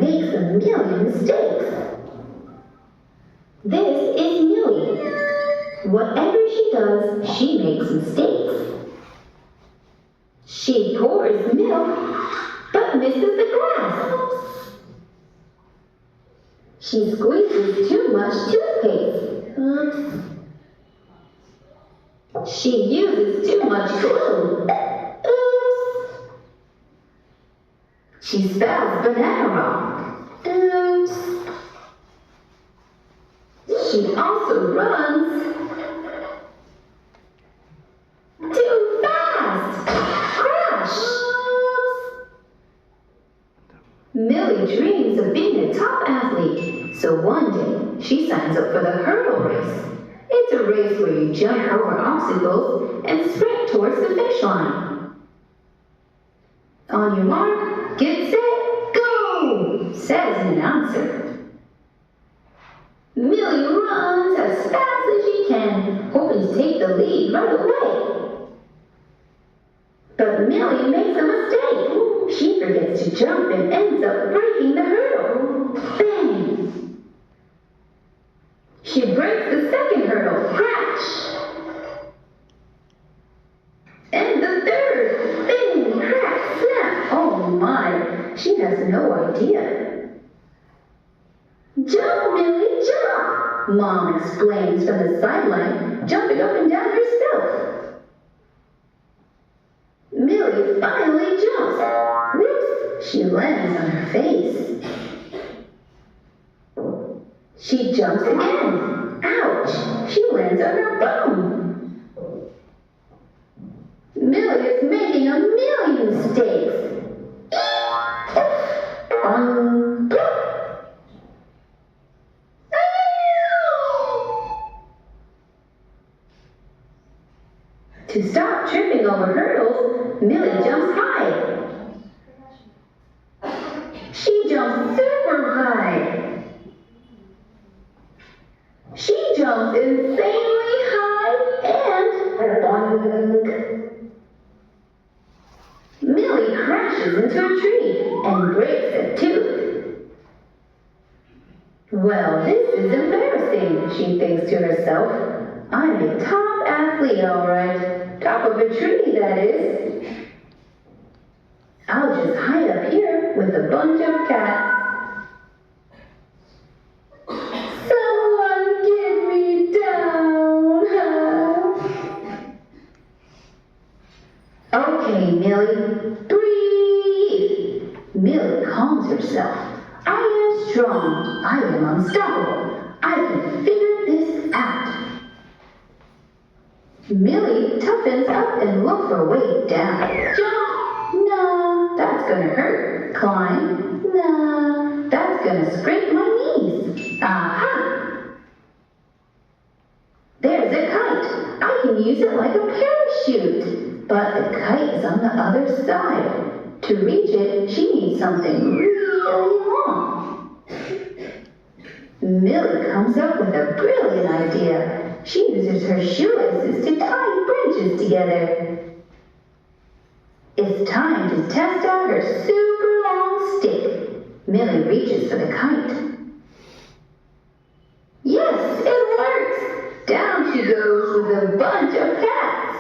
makes a million mistakes. This is Millie. Whatever she does, she makes mistakes. She pours milk, but misses the glass. She squeezes too much toothpaste. Oops. She uses too much glue. Oops. She spells banana wrong. Oops. She also runs too fast. Crash. Millie dreams of being a top athlete, so one day she signs up for the hurdle race. It's a race where you jump over obstacles and sprint towards the finish line. On your mark, get set, go, says an announcer. Millie runs as fast as she can, hoping to take the lead right away. But Millie makes a mistake. She forgets to jump and ends up breaking the hurdle. Bang! She breaks the second hurdle. Crash! And the third. Bang! Crack! Snap! Oh my! She has no idea. Jump, Millie, jump! Mom explains from the sideline, jumping up and down herself. Millie finally jumps. Whoops! She lands on her face. She jumps again. Ouch! She lands on her bum. Millie is making a million mistakes. To stop tripping over hurdles, Millie jumps high. She jumps super high. She jumps insanely high and boing. Millie crashes into a tree and breaks a tooth. Well, this is embarrassing, she thinks to herself. I'm a top athlete, all right. Top of a tree, that is. I'll just hide up here with a bunch of cats. Someone get me down. Okay, Millie, breathe. Millie calms herself. I am strong. I am unstoppable. I can figure this out. Millie toughens up and looks her way down. Jump! No, that's gonna hurt. Climb? No, that's gonna scrape my knees. Aha! There's a kite. I can use it like a parachute. But the kite is on the other side. To reach it, she needs something really long. Millie comes up with a brilliant idea. She uses her shoelaces to tie branches together. It's time to test out her super long stick. Millie reaches for the kite. Yes, it works! Down she goes with a bunch of cats.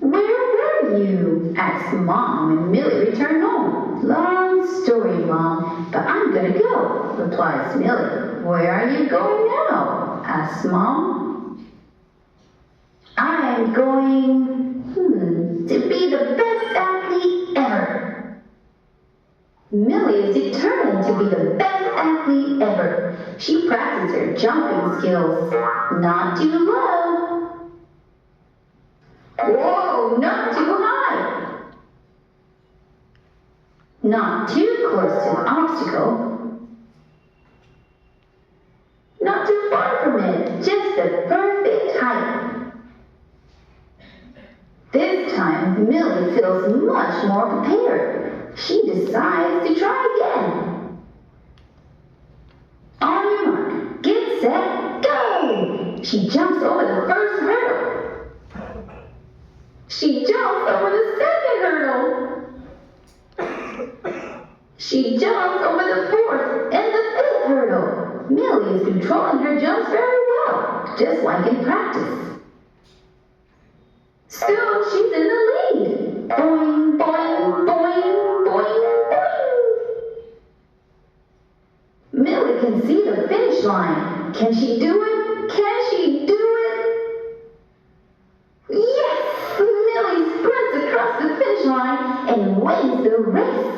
Where were you? Asks Mom when Millie returned home. Long story, Mom, but I'm gonna go, replies Millie. Where are you going now? Asks Mom. I'm going to be the best athlete ever. Millie is determined to be the best athlete ever. She practices her jumping skills. Not too low. Whoa, not too high. Not too close to an obstacle. Not too far from it, just the perfect height. This time, Millie feels much more prepared. She decides to try again. On your mark, get set, go! She jumps over the first hurdle. She jumps over the second hurdle. She jumps over the fourth and the fifth hurdle. Millie is controlling her jumps very well, just like in practice. Soon she's in the lead. Boing, boing, boing, boing, boing. Millie can see the finish line. Can she do it? Can she do it? Yes! Millie sprints across the finish line and wins the race.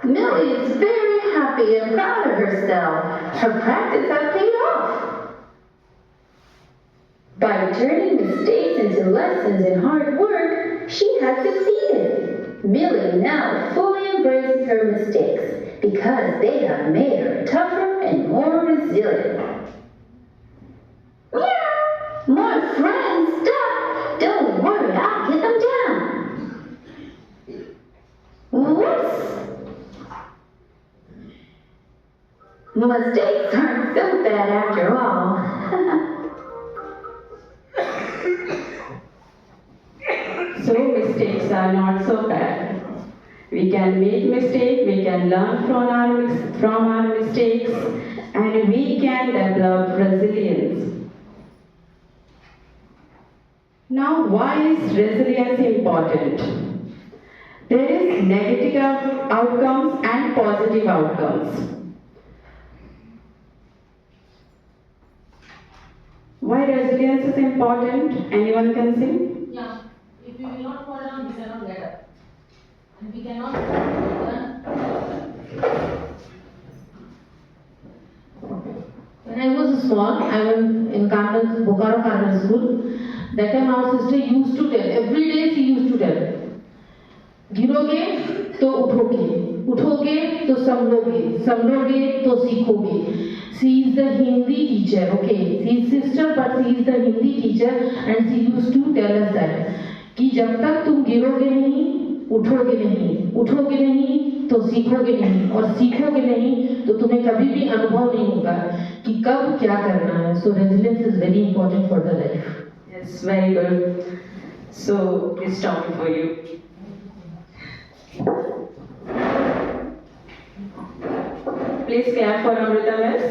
Millie is very happy and proud of herself. Her practice has paid off. By turning mistakes into lessons and hard work, she has succeeded. Millie now fully embraces her mistakes because they have made her tougher and more resilient. Meow! More friends, stop! Don't worry, I'll get them down. Whoops! Mistakes aren't so bad after all. So mistakes are not so bad. We can make mistakes, we can learn from our mistakes, and we can develop resilience. Now, why is resilience important? There is negative outcomes and positive outcomes. Why resilience is important? Anyone can say? Yeah. If we will not fall down, we cannot get up. And we cannot learn. When I was small, I was in Bokaro Cardinal School. That time our sister used to tell, every day she used to tell, गिरोगे तो उठोगे, उठोगे तो संभलोगे तो सीखोगे. She is the Hindi teacher, okay. She is sister, but she is the Hindi teacher, and she used to tell us that कि जब तक तुम गिरोगे नहीं, उठोगे नहीं तो सीखोगे नहीं, और सीखोगे नहीं तो तुम्हें कभी भी अनुभव नहीं होगा कि कब क्या करना है. So resilience is very important for the life. Yes, very good. So, it's time for you. Please clap for Amrita Miss.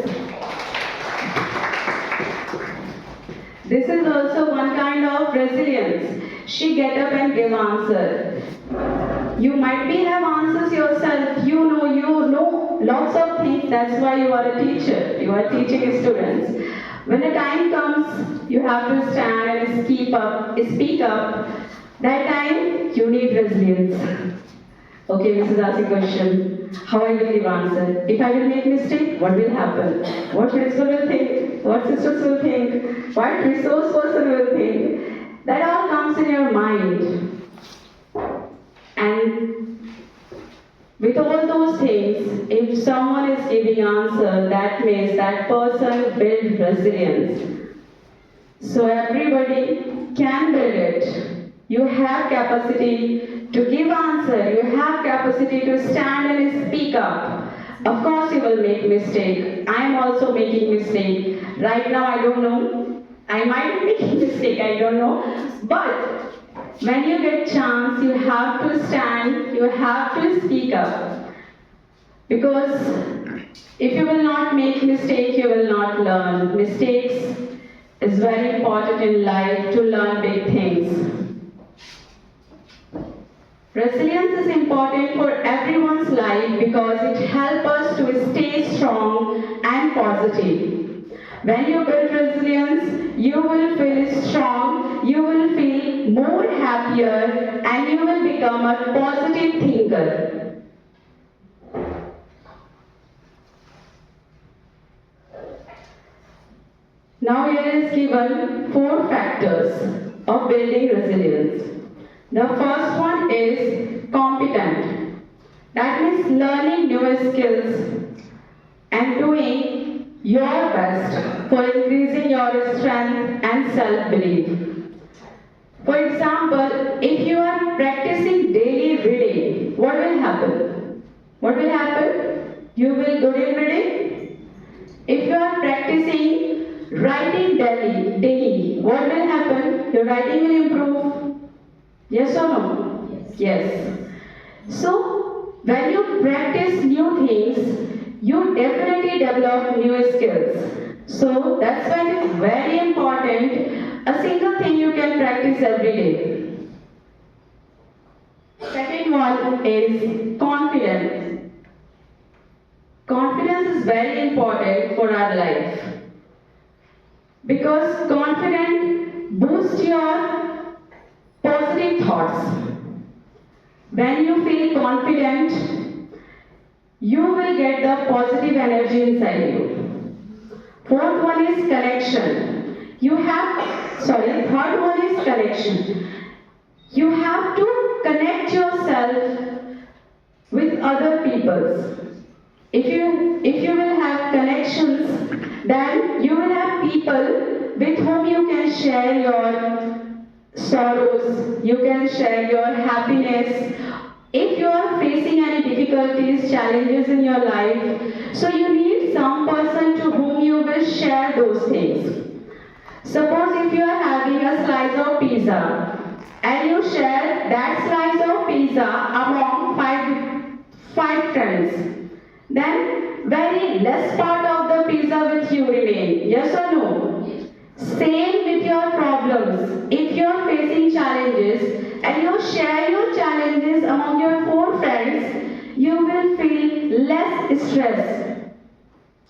This is also one kind of resilience. She get up and give answer. You might be have answers yourself. You know lots of things. That's why you are a teacher. You are teaching students. When the time comes, you have to stand and speak up. That time, you need resilience. Okay, Mrs. Asking question. How I will give answer? If I will make mistake, what will happen? What principal will think? What sisters will think? What resource person will think? That all comes in your mind. And with all those things, if someone is giving answer, that means that person build resilience. So everybody can build it. You have capacity to give answer. You have capacity to stand and speak up. Of course you will make mistake. I am also making mistake. Right now I don't know. I might be making mistake, I don't know. But when you get chance, you have to stand, you have to speak up. Because if you will not make mistake, you will not learn. Mistakes is very important in life to learn big things. Resilience is important for everyone's life because it helps us to stay strong and positive. When you build resilience, you will feel strong, you will feel more happier, and you will become a positive thinker. Now here is given 4 factors of building resilience. The first one is competent. That means learning new skills and doing your best for increasing your strength and self-belief. For example, if you are practicing daily reading, what will happen? What will happen? You will good in reading. If you are practicing writing daily, what will happen? Your writing will improve. Yes or no? Yes. So, when you practice new things, you definitely develop new skills. So that's why it is very important. A single thing you can practice every day. Second one is confidence. Confidence is very important for our life because confidence boosts your positive thoughts. When you feel confident, you will get the positive energy inside you. Fourth one is connection. Third one is connection. You have to connect yourself with other people. If you will have connections, then you will have people with whom you can share your sorrows, you can share your happiness. If you are facing any difficulties, challenges in your life, so you need some person to whom you will share those things. Suppose if you are having a slice of pizza and you share that slice of pizza among five friends, then very less part of the pizza with you remain. Yes or no? Same with your problems. If you are facing challenges and you share your challenges among your 4 friends, you will feel less stress.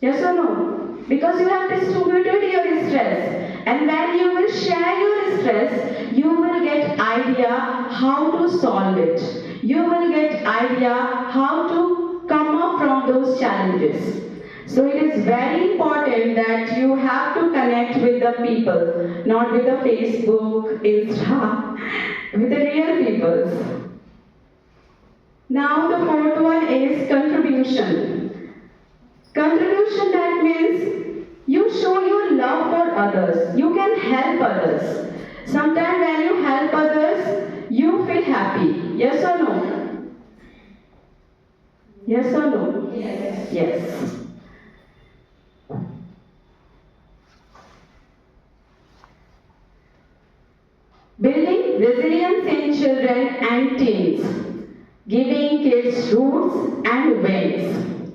Yes or no? Because you have distributed your stress. And when you will share your stress, you will get idea how to solve it. You will get idea how to come up from those challenges. So it is very important that you have to connect with the people, not with the Facebook, Insta, with the real people. Now the fourth one is contribution. Contribution, that means you show your love for others. You can help others. Sometimes when you help others, you feel happy. Yes or no? Yes or no? Yes. Yes. Building resilience in children and teens. Giving kids roots and wings.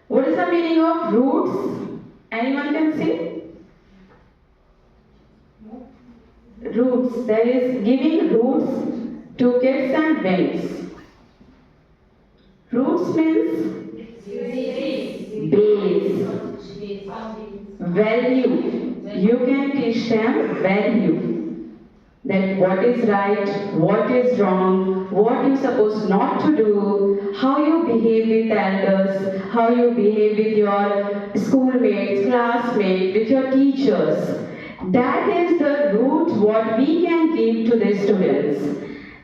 What is the meaning of roots? Anyone can say? Roots. That is giving roots to kids and wings. Roots means base. Value. You can teach them value. That what is right, what is wrong, what you supposed not to do, how you behave with elders, how you behave with your schoolmates, classmates, with your teachers. That is the root what we can give to the students.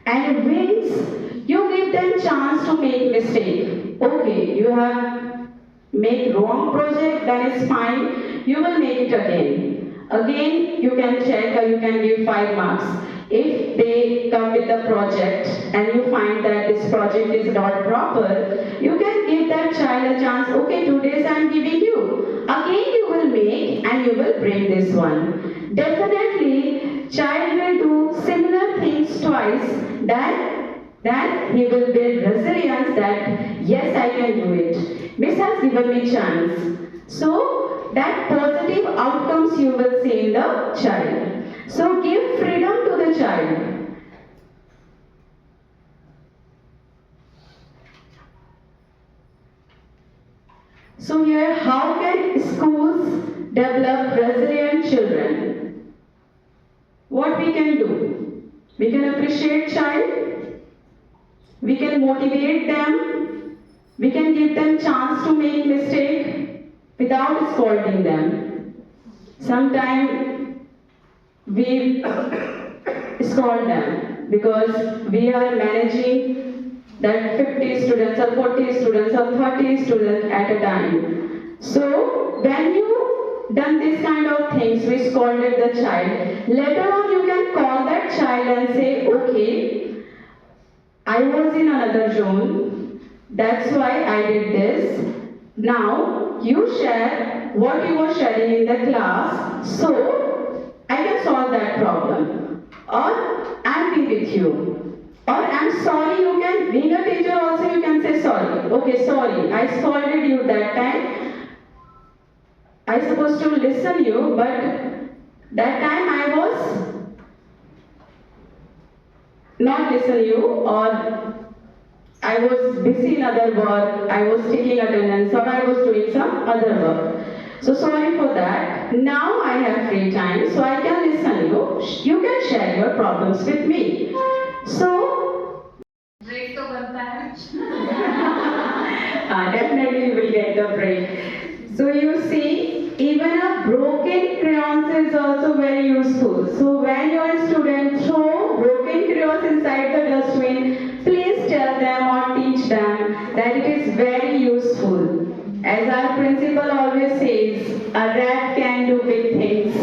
And wings, you give them chance to make mistake. Okay, you have made wrong project, then it's fine. You will make it again. Again, you can check or you can give 5 marks. If they come with the project and you find that this project is not proper, you can give that child a chance. Okay, 2 days I am giving you. Again you will make and you will bring this one. Definitely, child will do similar things twice. Then he will build resilience that yes, I can do it. Miss has given me chance. So that positive outcomes you will see in the child. So give freedom to the child. So here, how can schools develop resilient children? What we can do? We can appreciate child. We can motivate them. We can give them chance to make mistake without scolding them. Sometimes we scold them because we are managing that 50 students or 40 students or 30 students at a time. So when you done this kind of things, we scolded the child. Later on you can call that child and say, okay, I was in another zone, that's why I did this. Now you share what you were sharing in the class, so I can solve that problem. Or I'll be with you. Or I'm sorry, you can, being a teacher also you can say sorry. sorry. Okay, sorry. I scolded you that time. I supposed to listen you, but that time I was not listen you, or I was busy in other work, I was taking attendance, or I was doing some other work. So sorry for that. Now I have free time, so I can listen you. You can share your problems with me. So break तो बनता है definitely you will get the break. So you see, even a broken crayons is also very useful. So when your student throw broken crayons inside the dustbin, please tell them or teach them that it is very useful. As our principal always says, a rat can do big things.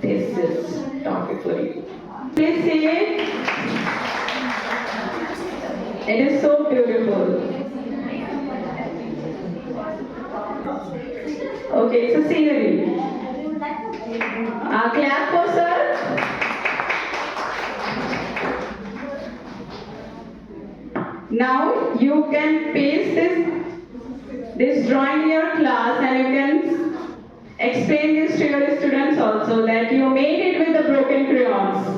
This is topic for you. Please see it. It is so beautiful. Okay, it's a scenery. Clap for sir. Now you can paste this drawing in your class, and you can explain this to your students also, that you made it with the broken crayons.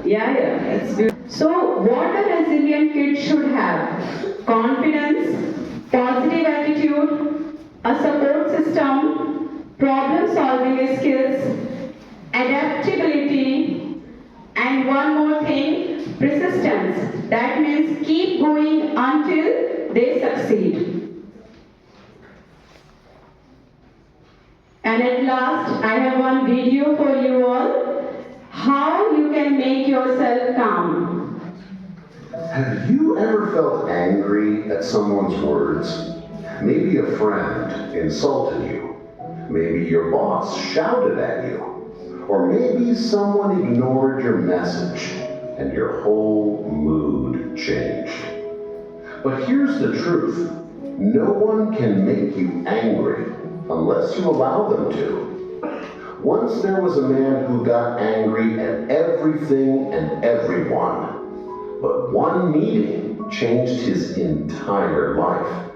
Yeah, it's beautiful. So what a resilient kid should have: confidence, positive attitude, a support system, problem solving skills, adaptability, and one more thing, persistence. That means keep going until they succeed. And at last, I have one video for you all, how you can make yourself calm. Have you ever felt angry at someone's words? Maybe a friend insulted you. Maybe your boss shouted at you. Or maybe someone ignored your message and your whole mood changed. But here's the truth. No one can make you angry unless you allow them to. Once there was a man who got angry at everything and everyone, but one meeting changed his entire life.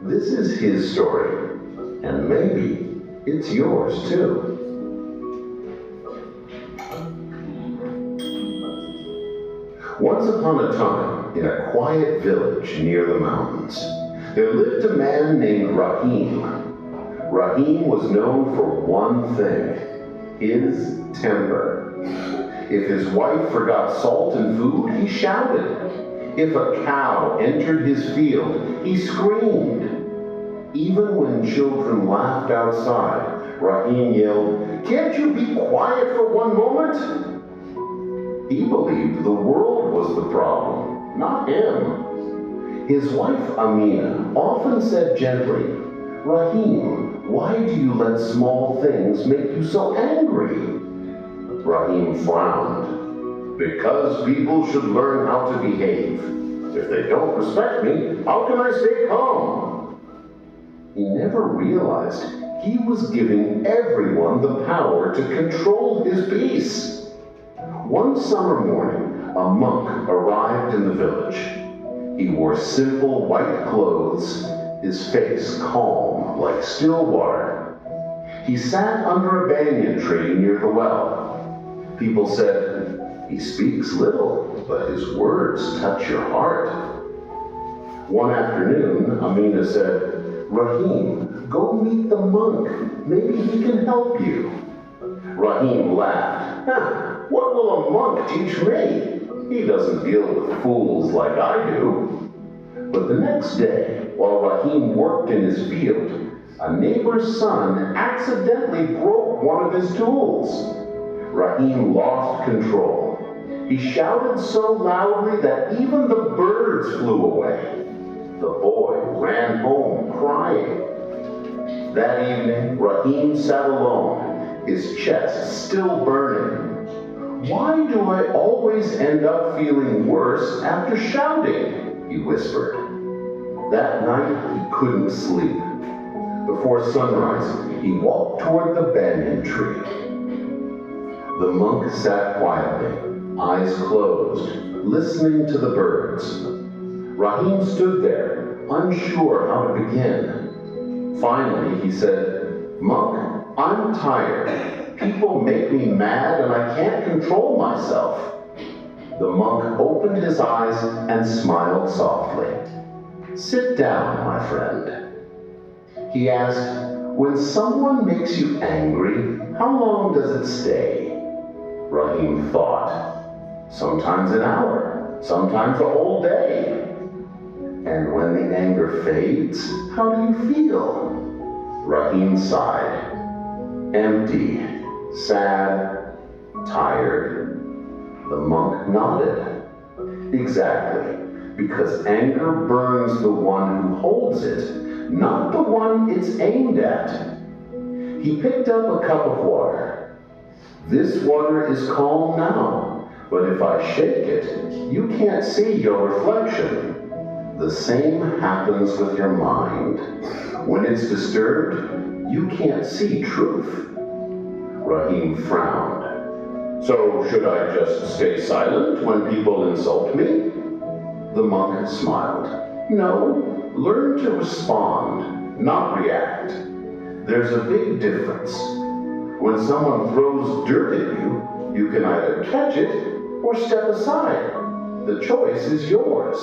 This is his story, and maybe it's yours too. Once upon a time, in a quiet village near the mountains, there lived a man named Rahim. Rahim was known for one thing: his temper. If his wife forgot salt in food, he shouted. If a cow entered his field, he screamed. Even when children laughed outside, Rahim yelled, "Can't you be quiet for one moment?" He believed the world was the problem, not him. His wife Amina often said gently, "Rahim, why do you let small things make you so angry?" Rahim frowned. "Because people should learn how to behave. If they don't respect me, how can I stay calm?" He never realized he was giving everyone the power to control his peace. One summer morning, a monk arrived in the village. He wore simple white clothes, his face calm like still water. He sat under a banyan tree near the well. People said, "He speaks little, but his words touch your heart." One afternoon, Amina said, "Rahim, go meet the monk. Maybe he can help you." Rahim laughed. "What will a monk teach me? He doesn't deal with fools like I do." But the next day, while Rahim worked in his field, a neighbor's son accidentally broke one of his tools. Rahim lost control. He shouted so loudly that even the birds flew away. The boy ran home crying. That evening, Rahim sat alone, his chest still burning. "Why do I always end up feeling worse after shouting?" he whispered. That night, he couldn't sleep. Before sunrise, he walked toward the banyan tree. The monk sat quietly, eyes closed, listening to the birds. Rahim stood there, unsure how to begin. Finally, he said, "Monk, I'm tired. People make me mad and I can't control myself." The monk opened his eyes and smiled softly. "Sit down, my friend." He asked, "When someone makes you angry, how long does it stay?" Rahim thought. "Sometimes an hour, sometimes a whole day." "And when the anger fades, how do you feel?" Rahim sighed. "Empty, sad, tired." The monk nodded. "Exactly, because anger burns the one who holds it, not the one it's aimed at." He picked up a cup of water. "This water is calm now, but if I shake it, you can't see your reflection. The same happens with your mind. When it's disturbed, you can't see truth." Rahim frowned. "So should I just stay silent when people insult me?" The monk smiled. "No, learn to respond, not react. There's a big difference. When someone throws dirt at you, you can either catch it or step aside. The choice is yours."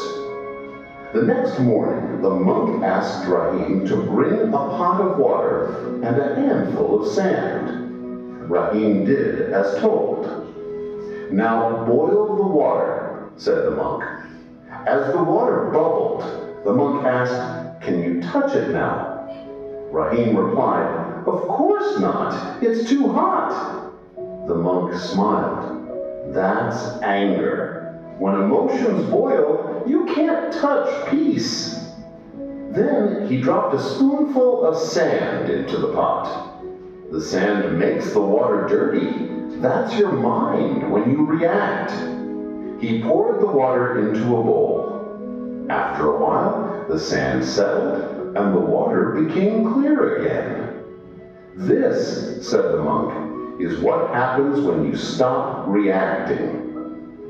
The next morning, the monk asked Rahim to bring a pot of water and a handful of sand. Rahim did as told. "Now boil the water," said the monk. As the water bubbled, the monk asked, "Can you touch it now?" Rahim replied, "Of course not. It's too hot." The monk smiled. "That's anger. When emotions boil, you can't touch peace." Then he dropped a spoonful of sand into the pot. "The sand makes the water dirty. That's your mind when you react." He poured the water into a bowl. After a while, the sand settled and the water became clear again. "This," said the monk, "is what happens when you stop reacting.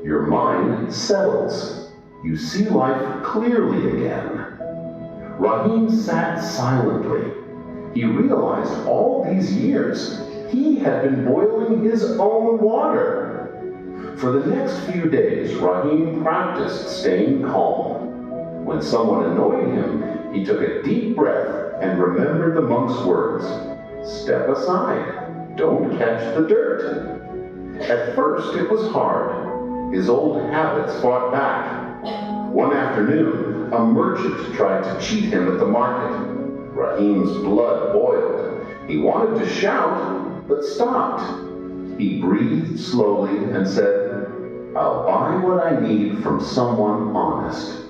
Your mind settles. You see life clearly again." Rahim sat silently. He realized all these years he had been boiling his own water. For the next few days, Rahim practiced staying calm. When someone annoyed him, he took a deep breath and remembered the monk's words. "Step aside. Don't catch the dirt." At first, it was hard. His old habits fought back. One afternoon, a merchant tried to cheat him at the market. Rahim's blood boiled. He wanted to shout, but stopped. He breathed slowly and said, "I'll buy what I need from someone honest."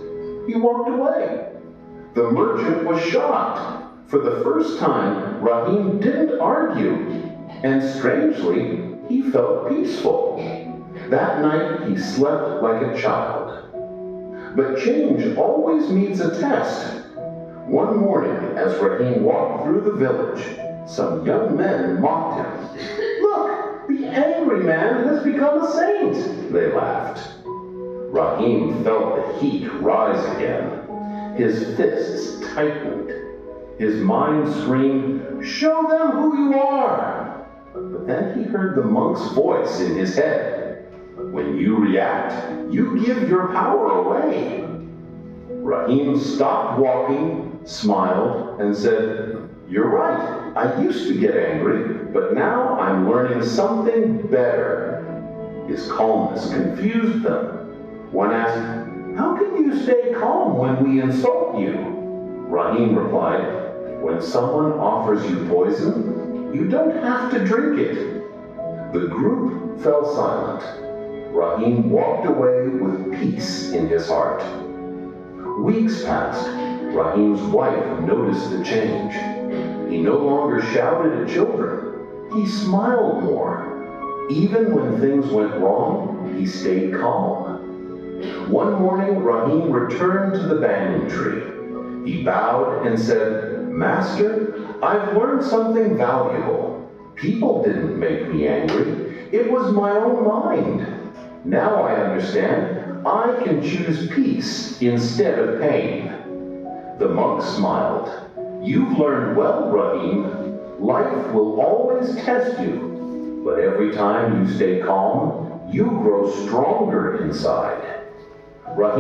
He walked away. The merchant was shocked. For the first time, Rahim didn't argue, and strangely, he felt peaceful. That night, he slept like a child. But change always needs a test. One morning, as Rahim walked through the village, some young men mocked him. "Look, the angry man has become a saint," they laughed. Rahim felt the heat rise again. His fists tightened. His mind screamed, "Show them who you are!" But then he heard the monk's voice in his head. "When you react, you give your power away." Rahim stopped walking, smiled, and said, "You're right. I used to get angry, but now I'm learning something better." His calmness confused them. One asked, "How can you stay calm when we insult you?" Rahim replied, "When someone offers you poison, you don't have to drink it." The group fell silent. Rahim walked away with peace in his heart. Weeks passed. Rahim's wife noticed the change. He no longer shouted at children. He smiled more. Even when things went wrong, he stayed calm. One morning, Rahim returned to the banyan tree. He bowed and said, "Master, I've learned something valuable. People didn't make me angry. It was my own mind. Now I understand I can choose peace instead of pain. The monk smiled. You've learned well, Rahim. Life will always test you, but every time you stay calm, you grow stronger inside. Rahim